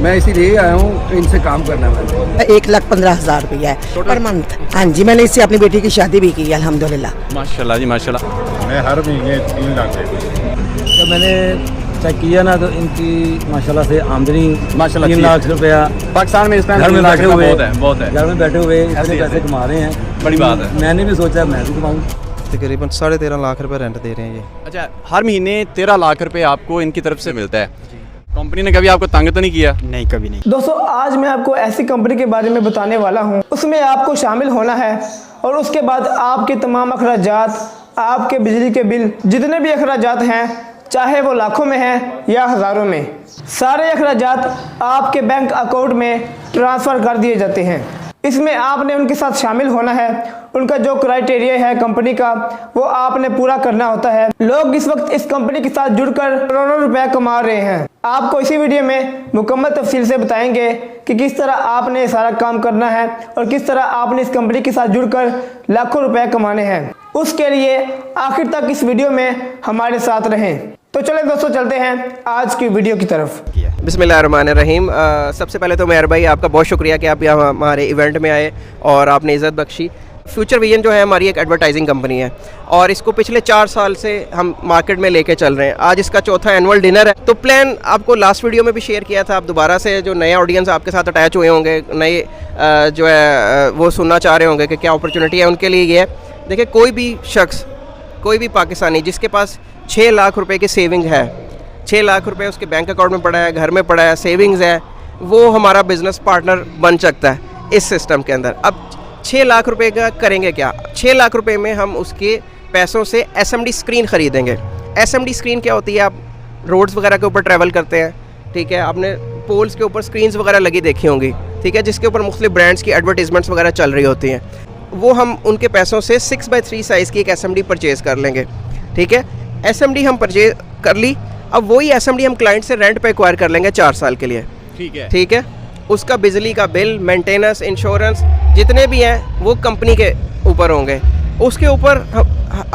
मैं इसीलिए आया हूँ, इनसे काम करना है। 1,15,000 रुपया है पर मंथ। हाँ जी, मैंने इससे अपनी बेटी की शादी भी की है अल्हम्दुलिल्लाह। माशाल्लाह जी माशाल्लाह। मैं हर महीने 3 लाख देता। जब मैंने चेक किया ना तो इनकी माशाल्लाह से आमदनी माशाल्लाह 3 लाख रुपया पाकिस्तान में इस टाइम घर में बैठे हुए बहुत है घर में बैठे हुए इतने पैसे कमा रहे हैं, बड़ी बात है। मैंने भी सोचा मैं भी कमाऊँ। तकरीबन 13.5 लाख रुपए रेंट दे रहे हैं ये। अच्छा, हर महीने 13 लाख रुपए आपको इनकी तरफ से मिलता है। कंपनी ने कभी आपको तंग तो नहीं किया? नहीं, कभी नहीं। दोस्तों, आज मैं आपको ऐसी कंपनी के बारे में बताने वाला हूं, उसमें आपको शामिल होना है और उसके बाद आपके तमाम अखराजात, आपके बिजली के बिल, जितने भी अखराजात हैं, चाहे वो लाखों में हैं या हज़ारों में, सारे अखराजात आपके बैंक अकाउंट में ट्रांसफ़र कर दिए जाते हैं। इसमें आपने उनके साथ शामिल होना है, उनका जो क्राइटेरिया है कंपनी का वो आपने पूरा करना होता है। लोग इस वक्त इस कंपनी के साथ जुड़कर करोड़ों रुपए कमा रहे हैं। आपको इसी वीडियो में मुकम्मल तफसील से बताएंगे कि किस तरह आपने सारा काम करना है और किस तरह आपने इस कंपनी के साथ जुड़कर लाखों रुपए कमाने हैं। उसके लिए आखिर तक इस वीडियो में हमारे साथ रहें। तो चलें दोस्तों, चलते हैं आज की वीडियो की तरफ। बिस्मिल्लाहिर्रहमानिर्रहीम। सबसे पहले तो मेहर भाई आपका बहुत शुक्रिया कि आप यहाँ हमारे इवेंट में आए और आपने इज़्ज़त बख्शी। फ्यूचर विजन जो है हमारी एक एडवर्टाइजिंग कंपनी है और इसको पिछले 4 साल से हम मार्केट में लेके चल रहे हैं। आज इसका चौथा एनुअल डिनर है। तो प्लान आपको लास्ट वीडियो में भी शेयर किया था, आप दोबारा से जो नया ऑडियंस आपके साथ अटैच हुए होंगे, नए जो है वो सुनना चाह रहे होंगे कि क्या अपॉर्चुनिटी है, उनके लिए ये है। देखिए, कोई भी शख्स, कोई भी पाकिस्तानी जिसके पास 6 लाख रुपए की सेविंग है, 6 लाख रुपए उसके बैंक अकाउंट में पड़ा है, घर में पड़ा है, सेविंग्स है, वो हमारा बिजनेस पार्टनर बन सकता है इस सिस्टम के अंदर। अब 6 लाख रुपए का करेंगे क्या? 6 लाख रुपए में हम उसके पैसों से SMD स्क्रीन ख़रीदेंगे। SMD स्क्रीन क्या होती है? आप रोड्स वगैरह के ऊपर ट्रैवल करते हैं, ठीक है, आपने पोल्स के ऊपर स्क्रीन्स वगैरह लगी देखी होंगी, ठीक है, जिसके ऊपर मुख्तलिफ ब्रांड्स की एडवर्टीजमेंट्स वगैरह चल रही होती हैं। वो हम उनके पैसों से 6x3 साइज़ की एक SMD परचेज़ कर लेंगे, ठीक है। SMD हम परचेज कर ली, अब वही SMD हम क्लाइंट से रेंट पे एक्वायर कर लेंगे 4 साल के लिए, ठीक है। उसका बिजली का बिल, मेंटेनेंस, इंश्योरेंस जितने भी हैं वो कंपनी के ऊपर होंगे। उसके ऊपर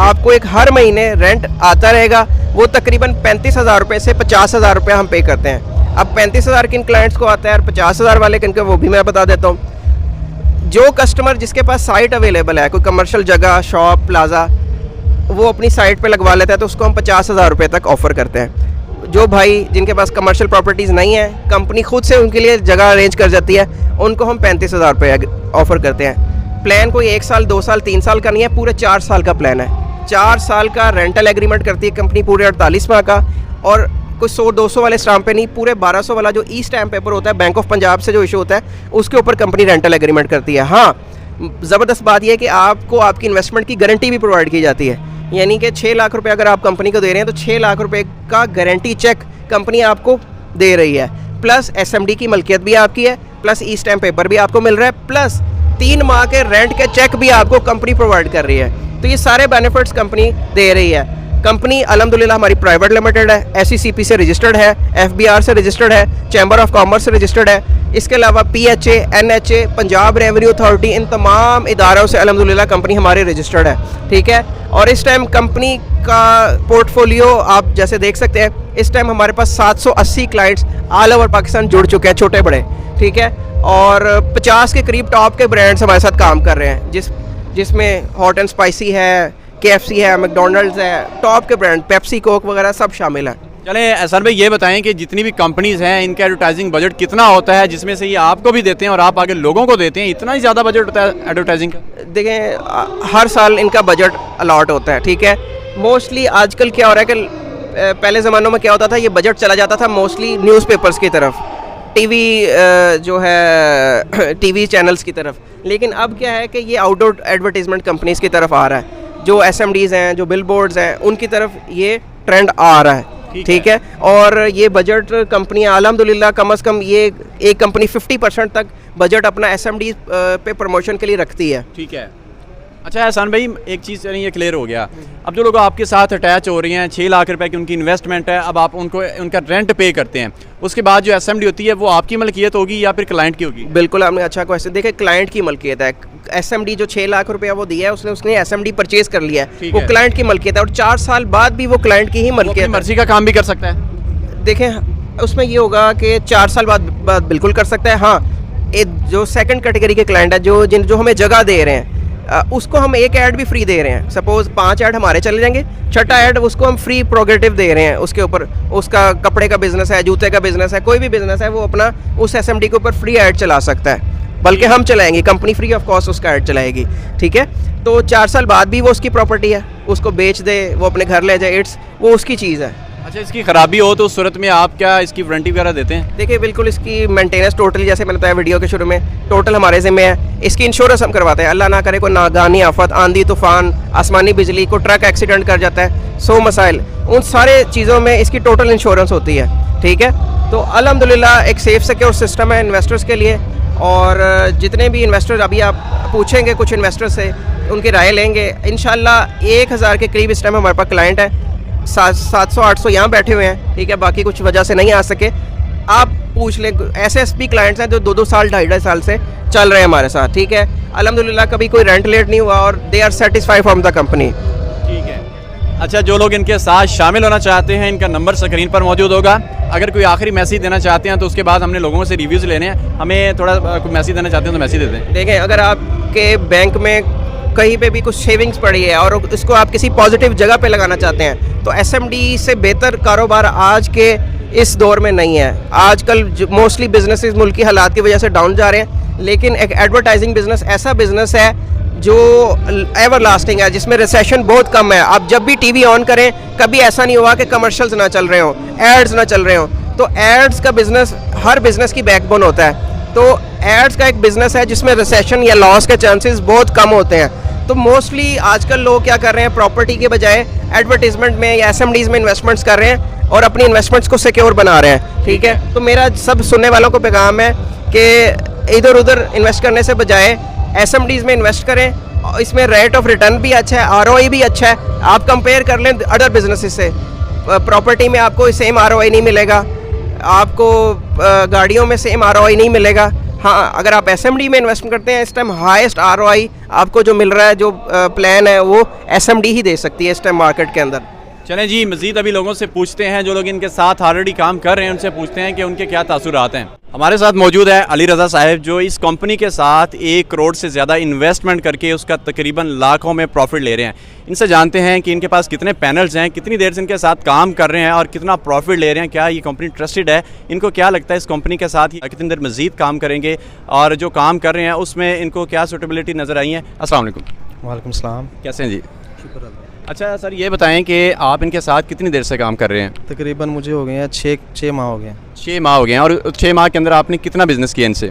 आपको एक हर महीने रेंट आता रहेगा। वो तकरीबन 35,000 रुपये से 50,000 रुपये हम पे करते हैं। अब 35,000 किन क्लाइंट्स को आता है और 50,000 वाले किन के, वो भी मैं बता देता हूँ। जो कस्टमर जिसके पास साइट अवेलेबल है, कोई कमर्शियल जगह, शॉप, प्लाजा, वो अपनी साइट पे लगवा लेता है तो उसको हम 50,000 रुपये तक ऑफ़र करते हैं। जो भाई जिनके पास कमर्शियल प्रॉपर्टीज़ नहीं है, कंपनी खुद से उनके लिए जगह अरेंज कर जाती है, उनको हम 35,000 रुपये ऑफ़र करते हैं। प्लान कोई 1 साल, 2 साल, 3 साल का नहीं है, पूरे 4 साल का प्लान है। 4 साल का रेंटल एग्रीमेंट करती है कंपनी, पूरे 48 माह का, और कोई 100-200 वाले स्टाम्प पे नहीं, पूरे 1200 वाला जो ई स्टैम्प पेपर होता है बैंक ऑफ पंजाब से जो इशू होता है, उसके ऊपर कंपनी रेंटल एग्रीमेंट करती है। हाँ, ज़बरदस्त बात यह है कि आपको आपकी इन्वेस्टमेंट की गारंटी भी प्रोवाइड की जाती है। यानी कि 6 लाख रुपए अगर आप कंपनी को दे रहे हैं तो 6 लाख रुपए का गारंटी चेक कंपनी आपको दे रही है, प्लस SMD की मलकियत भी आपकी है, प्लस ई स्टैम्प पेपर भी आपको मिल रहा है, प्लस 3 माह के रेंट के चेक भी आपको कंपनी प्रोवाइड कर रही है। तो ये सारे बेनिफिट्स कंपनी दे रही है। कंपनी अल्हम्दुलिल्लाह हमारी प्राइवेट लिमिटेड है, SECP से रजिस्टर्ड है, FBR से रजिस्टर्ड है, चैम्बर ऑफ कॉमर्स से रजिस्टर्ड है। इसके अलावा PHA, NHA, Punjab revenue authority, इन तमाम इदारों से अल्हम्दुलिल्लाह कंपनी हमारी रजिस्टर्ड है, ठीक है। और इस टाइम कंपनी का पोर्टफोलियो आप जैसे देख सकते हैं, इस टाइम हमारे पास 780 क्लाइंट्स ऑल ओवर पाकिस्तान जुड़ चुके हैं, छोटे बड़े, ठीक है। और 50 के करीब टॉप के ब्रांड्स हमारे साथ काम कर रहे हैं, जिसमें हॉट एंड स्पाइसी है, KFC है, मैकडोनल्ड्स है, टॉप के ब्रांड पेप्सी, कोक वगैरह सब शामिल हैं। चलें सर भाई, ये बताएं कि जितनी भी कंपनीज़ हैं इनका एडवर्टाइजिंग बजट कितना होता है, जिसमें से ये आपको भी देते हैं और आप आगे लोगों को देते हैं? इतना ही ज़्यादा बजट होता है एडवर्टाइजिंग का? देखें, हर साल इनका बजट अलॉट होता है, ठीक है। मोस्टली आजकल क्या हो रहा है कि पहले ज़मानों में क्या होता था, ये बजट चला जाता था मोस्टली न्यूज़पेपर्स की तरफ, टीवी जो है टीवी चैनल्स की तरफ, लेकिन अब क्या है कि ये आउटडोर एडवर्टीजमेंट कंपनीज़ की तरफ आ रहा है। जो SMDs हैं, जो बिलबोर्ड्स हैं, उनकी तरफ ये ट्रेंड आ रहा है, ठीक है। और ये बजट कंपनियां अल्हम्दुलिल्लाह कम से कम ये एक कंपनी 50% तक बजट अपना SMD पे प्रमोशन के लिए रखती है, ठीक है। अच्छा एहसान भाई, एक चीज़ ये क्लियर हो गया, अब जो लोग आपके साथ अटैच हो रही हैं, 6 लाख रुपए की उनकी इन्वेस्टमेंट है, अब आप उनको उनका रेंट पे करते हैं, उसके बाद जो SMD होती है वो आपकी मलकियत होगी या फिर क्लाइंट की होगी? बिल्कुल, आपने अच्छा क्वेश्चन। देखिए, क्लाइंट की मलकियत है। SMD जो 6 लाख रुपया वो दिया है, उसने SMD परचेज कर लिया है, वो क्लाइंट की मलकियत है और 4 साल बाद भी वो क्लाइंट की ही मलकियत है। मर्जी का काम भी कर सकता है। देखें, उसमें ये होगा कि 4 साल बाद बिल्कुल कर सकता है। हाँ, जो सेकंड कैटेगरी के क्लाइंट है जो हमें जगह दे रहे हैं, उसको हम एक ऐड भी फ्री दे रहे हैं। सपोज 5 ऐड हमारे चले जाएंगे, छठा ऐड उसको हम फ्री प्रोग्रेटिव दे रहे हैं। उसके ऊपर उसका कपड़े का बिजनेस है, जूते का बिजनेस है, कोई भी बिजनेस है, वो अपना उस एसएमडी के ऊपर फ्री ऐड चला सकता है। बल्कि हम चलाएंगे, कंपनी फ्री ऑफ कॉस्ट उसका ऐड चलाएगी। ठीक है, तो 4 साल बाद भी वो उसकी प्रॉपर्टी है, उसको बेच दे, वो अपने घर ले जाए, वो उसकी चीज़ है। अच्छा, इसकी ख़राबी हो तो उस सूरत में आप क्या इसकी वारंटी वगैरह देते हैं? देखिए, बिल्कुल इसकी मेंटेनेंस टोटल, जैसे मैंने बताया वीडियो के शुरू में, टोटल हमारे ज़िम्मे है। इसकी इंश्योरेंस हम करवाते हैं। अल्लाह ना करे कोई नागानी आफत, आंधी तूफान, आसमानी बिजली, को ट्रक एक्सीडेंट कर जाता है, 100 मसाइल, उन सारे चीज़ों में इसकी टोटल इंश्योरेंस होती है। ठीक है, तो अल्हम्दुलिल्लाह एक सेफ सिक्योर सिस्टम है इन्वेस्टर्स के लिए। और जितने भी इन्वेस्टर्स, अभी आप पूछेंगे कुछ इन्वेस्टर से, उनकी राय लेंगे, इंशाल्लाह 1000 के करीब इस टाइम हमारे पास क्लाइंट है। 700-800 यहाँ बैठे हुए हैं। ठीक है, बाकी कुछ वजह से नहीं आ सके। आप पूछ लें, ऐसे एसपी क्लाइंट्स हैं जो 2-2 साल 2.5 साल से चल रहे हैं हमारे साथ। ठीक है, अल्हम्दुलिल्लाह कभी कोई रेंट लेट नहीं हुआ और they are satisfied from the company. ठीक है। अच्छा, जो लोग इनके साथ शामिल होना चाहते हैं, इनका नंबर स्क्रीन पर मौजूद होगा। अगर कोई आखिरी मैसेज देना चाहते हैं तो उसके बाद हमने लोगों से रिव्यूज़ लेने हैं, हमें थोड़ा कोई मैसेज देना चाहते हैं तो मैसेज दे दें। देखें, अगर आपके बैंक में कहीं पे भी कुछ सेविंग्स पड़ी है और इसको आप किसी पॉजिटिव जगह पे लगाना चाहते हैं, तो एसएमडी से बेहतर कारोबार आज के इस दौर में नहीं है। आजकल मोस्टली बिजनेसेस मुल्क की हालात की वजह से डाउन जा रहे हैं, लेकिन एक एडवर्टाइजिंग बिजनेस ऐसा बिजनेस है जो एवर लास्टिंग है, जिसमें रिसेशन बहुत कम है। आप जब भी टीवी ऑन करें, कभी ऐसा नहीं हुआ कि कमर्शियल्स ना चल रहे हों, एड्स ना चल रहे हों। तो एड्स का बिजनेस हर बिजनेस की बैकबोन होता है। तो एड्स का एक बिजनेस है जिसमें रिसेशन या लॉस के चांसेस बहुत कम होते हैं। तो मोस्टली आजकल लोग क्या कर रहे हैं, प्रॉपर्टी के बजाय एडवर्टीजमेंट में या एसएमडीज में इन्वेस्टमेंट्स कर रहे हैं और अपनी इन्वेस्टमेंट्स को सिक्योर बना रहे हैं। ठीक है, तो मेरा सब सुनने वालों को पैगाम है कि इधर उधर इन्वेस्ट करने से बजाय एसएमडीज में इन्वेस्ट करें। इसमें रेट ऑफ रिटर्न भी अच्छा है, आरओआई भी अच्छा है। आप कंपेयर कर लें अदर बिजनेसेस से, प्रॉपर्टी में आपको सेम आरओआई नहीं मिलेगा, आपको गाड़ियों में सेम आरओआई नहीं मिलेगा। हाँ, अगर आप एसएमडी में इन्वेस्टमेंट करते हैं, इस टाइम हाईएस्ट आरओआई आपको जो मिल रहा है, जो प्लान है, वो एसएमडी ही दे सकती है इस टाइम मार्केट के अंदर। चलें जी, मज़ीद अभी लोगों से पूछते हैं, जो लोग इनके साथ ऑलरेडी काम कर रहे हैं उनसे पूछते हैं कि उनके क्या तासुरात हैं। हमारे साथ मौजूद है अली रज़ा साहब, जो इस कंपनी के साथ 1 करोड़ से ज़्यादा इन्वेस्टमेंट करके उसका तकरीबन लाखों में प्रॉफिट ले रहे हैं। इनसे जानते हैं कि इनके पास कितने पैनल्स हैं, कितनी देर से इनके साथ काम कर रहे हैं और कितना प्रॉफिट ले रहे हैं, क्या ये कंपनी ट्रस्टेड है, इनको क्या लगता है इस कंपनी के साथ कितनी देर मज़ीद काम करेंगे और जो काम कर रहे हैं उसमें इनको क्या सूटेबिलिटी नज़र आई है। अस्सलाम वालेकुम। वालेकुम सलाम। कैसे हैं जी? अच्छा सर, ये बताएं कि आप इनके साथ कितनी देर से काम कर रहे हैं? तकरीबन मुझे हो गए हैं 6 माह हो गए हैं। 6 माह हो गए हैं। और 6 माह के अंदर आपने कितना बिज़नेस किया इनसे?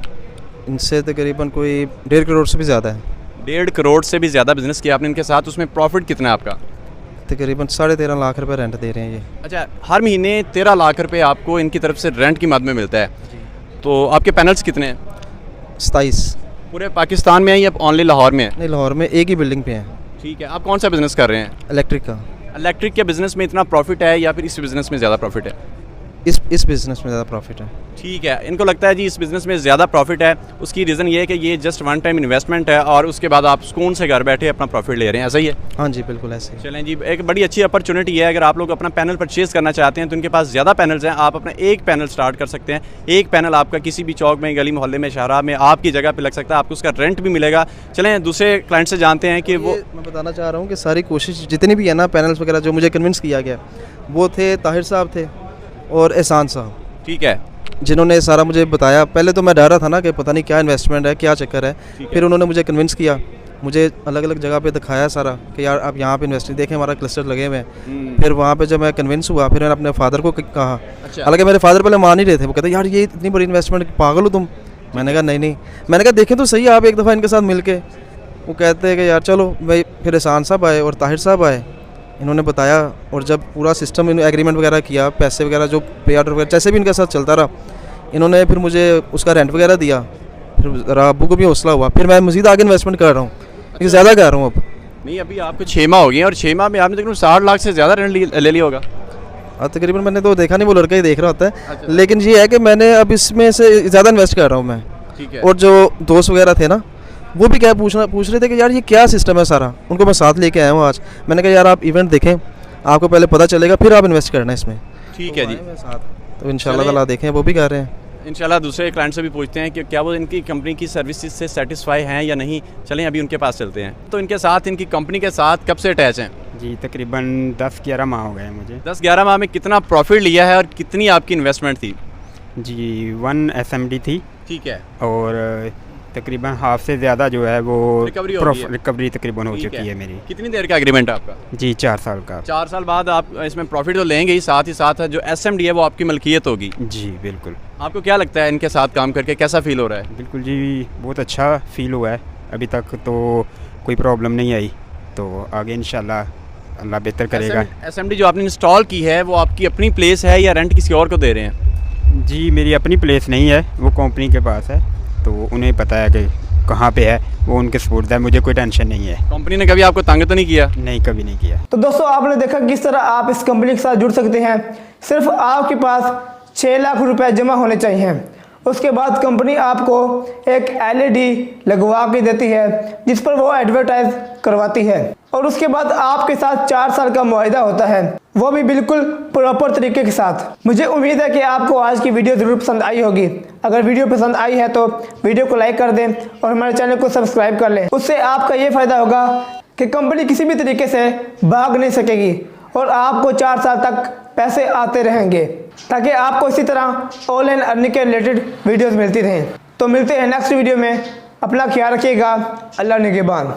इनसे तकरीबन कोई 1.5 करोड़ से भी ज़्यादा है। 1.5 करोड़ से भी ज़्यादा बिज़नेस किया आपने इनके साथ। उसमें प्रॉफिट कितना है आपका? तकरीबन 13.5 लाख रुपए रेंट दे रहे हैं ये। अच्छा, हर महीने 13 लाख रुपए आपको इनकी तरफ से रेंट की मद में मिलता है। तो आपके पैनल्स कितने हैं? 27। पूरे पाकिस्तान में है या ओनली लाहौर में है? नहीं, लाहौर में एक ही बिल्डिंग पे है। ठीक है, आप कौन सा बिज़नेस कर रहे हैं? इलेक्ट्रिक का। इलेक्ट्रिक के बिज़नेस में इतना प्रॉफिट है या फिर इस बिज़नेस में ज़्यादा प्रॉफिट है? इस बिज़नेस में ज़्यादा प्रॉफिट है। ठीक है, इनको लगता है जी इस बिज़नेस में ज़्यादा प्रॉफिट है। उसकी रीज़न ये है कि ये जस्ट वन टाइम इन्वेस्टमेंट है और उसके बाद आप सुकून से घर बैठे अपना प्रॉफिट ले रहे हैं। ऐसा ही है? हाँ जी, बिल्कुल ऐसे ही। चलें जी, एक बड़ी अच्छी अपॉर्चुनिटी है। अगर आप लोग अपना पैनल परचेज़ करना चाहते हैं तो उनके पास ज़्यादा पैनल्स हैं। आप अपना एक पैनल स्टार्ट कर सकते हैं। एक पैनल आपका किसी भी चौक में, गली मोहल्ले में, शहरा में आपकी जगह पर लग सकता है। आपको उसका रेंट भी मिलेगा। चलें दूसरे क्लाइंट से जानते हैं कि वो, मैं बताना चाह रहा हूँ कि सारी कोशिश जितनी भी है ना, पैनल्स वगैरह जो मुझे कन्विंस किया गया, वो थे ताहिर साहब थे और एहसान साहब। ठीक है, जिन्होंने सारा मुझे बताया। पहले तो मैं डर रहा था ना कि पता नहीं क्या इन्वेस्टमेंट है, क्या चक्कर है। फिर उन्होंने मुझे कन्विंस किया, मुझे अलग अलग जगह पे दिखाया सारा कि यार आप यहाँ पे इन्वेस्टिंग देखें, हमारा क्लस्टर लगे हुए हैं। फिर वहाँ पे जब मैं कन्विंस हुआ, फिर मैंने अपने फादर को कहा। हालांकि मेरे फादर पहले मान ही रहे थे। वो कहते यार ये इतनी बड़ी इन्वेस्टमेंट, पागल हो तुम। मैंने कहा नहीं। मैंने कहा देखें तो सही आप एक दफ़ा इनके साथ मिल के। वो कहते हैं कि यार चलो भाई। फिर एहसान साहब आए और ताहिर साहब आए, इन्होंने बताया और जब पूरा सिस्टम एग्रीमेंट वगैरह किया, पैसे वगैरह जो पे आउट वगैरह जैसे भी इनके साथ चलता रहा, इन्होंने फिर मुझे उसका रेंट वगैरह दिया। फिर ज़रा अब्बू को भी हौसला हुआ। फिर मैं मज़ीद आगे इन्वेस्टमेंट कर रहा हूँ, लेकिन ज़्यादा कर रहा हूँ अब। नहीं, अभी आपको 6 माह हो गए हैं और 6 माह में आपने तकरीबन 60 लाख से ज़्यादा रेंट ले लिया होगा। तकरीबन मैंने तो देखा नहीं, वो लड़का ही देख रहा होता है। लेकिन ये है कि मैंने अब इसमें से ज़्यादा इन्वेस्ट कर रहा हूँ मैं। ठीक है। और जो दोस्त वगैरह थे ना, वो भी क्या पूछ रहे थे कि यार ये क्या सिस्टम है सारा। उनको मैं साथ लेके आया हूँ आज। मैंने कहा यार आप इवेंट देखें, आपको पहले पता चलेगा, फिर आप इन्वेस्ट करना इसमें। ठीक है जी। तो इंशाल्लाह ताला देखें, वो भी कर रहे हैं। इंशाल्लाह दूसरे क्लाइंट से भी पूछते हैं कि क्या वो इनकी कंपनी की सर्विसेज से सेटिस्फाई हैं या नहीं। चलें अभी उनके पास चलते हैं। तो इनके साथ, इनकी कंपनी के साथ कब से अटैच हैं? जी तकरीबन 10-11 माह हो गए मुझे। 10-11 माह में कितना प्रॉफिट लिया है और कितनी आपकी इन्वेस्टमेंट थी? जी 1 SMD थी ठीक है। और तकरीबन हाफ से ज़्यादा जो है वो रिकवरी तकरीबन हो चुकी है मेरी। कितनी देर का एग्रीमेंट है आपका? जी 4 साल का। 4 साल बाद आप इसमें प्रॉफिट तो लेंगे ही, साथ जो SMD है वो आपकी मलकियत होगी। जी बिल्कुल। आपको क्या लगता है इनके साथ काम करके कैसा फील हो रहा है? बिल्कुल जी, बहुत अच्छा फील हुआ है। अभी तक तो कोई प्रॉब्लम नहीं आई, तो आगे इंशाल्लाह अल्लाह बेहतर करेगा। SMD जो आपने इंस्टॉल की है वो आपकी अपनी प्लेस है या रेंट किसी और को दे रहे हैं? जी मेरी अपनी प्लेस नहीं है, वो कंपनी के पास है, तो उन्हें पता है कि कहाँ पे है, वो उनके सपोर्ट है, मुझे कोई टेंशन नहीं है। कंपनी ने कभी आपको तंग तो नहीं किया? नहीं, कभी नहीं किया। तो दोस्तों आपने देखा किस तरह आप इस कंपनी के साथ जुड़ सकते हैं। सिर्फ आपके पास 6 लाख रुपए जमा होने चाहिए। उसके बाद कंपनी आपको एक LED लगवा के देती है जिस पर वो एडवर्टाइज करवाती है, और उसके बाद आपके साथ 4 साल का मुआहदा होता है, वो भी बिल्कुल प्रॉपर तरीके के साथ। मुझे उम्मीद है कि आपको आज की वीडियो ज़रूर पसंद आई होगी। अगर वीडियो पसंद आई है तो वीडियो को लाइक कर दें और हमारे चैनल को सब्सक्राइब कर लें। उससे आपका ये फ़ायदा होगा कि कंपनी किसी भी तरीके से भाग नहीं सकेगी और आपको 4 साल तक पैसे आते रहेंगे, ताकि आपको इसी तरह ऑनलाइन अर्निंग के रिलेटेड वीडियोस मिलती रहें। तो मिलते हैं नेक्स्ट वीडियो में। अपना ख्याल रखिएगा। अल्लाह निगहबान।